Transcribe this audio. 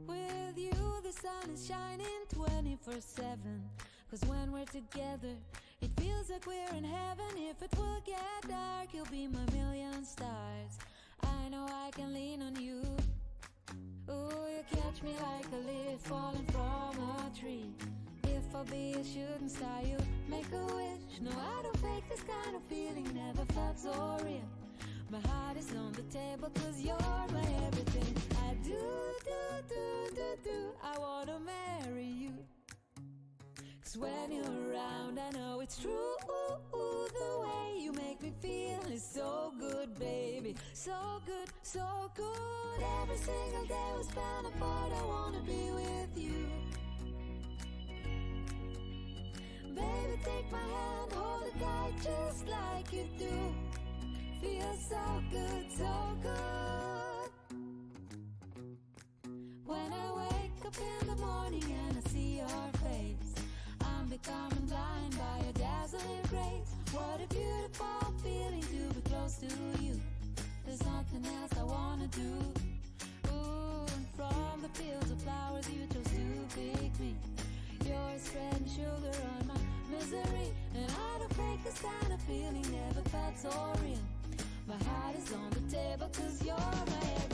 With you the sun is shining 24/7. 'Cause when we're together it feels like we're in heaven. If it will get dark, you'll be my million stars. I know I can lean on you. Ooh, you catch me like a leaf falling from a tree. If I'll be a shooting star, you make a wish. No, I don't fake this kind of feeling, never felt so real. My heart is on the table 'cause you're my everything. I do, I wanna marry you. 'Cause when you're around, I know it's true. The way you make me feel is so good, baby. So good, so good. Every single day we spend apart, I wanna be with you. Baby, take my hand, hold it tight just like you do. Feels so good, so good. When I wake up in the morning and I see your face, I'm becoming blind by your dazzling grace. What a beautiful feeling to be close to you. There's nothing else I wanna do. Ooh, and from the fields of flowers you chose to pick me. You're spreading sugar on my misery. And I don't fake this kind of feeling, never felt so real. My heart is on the table 'cause you're my everything.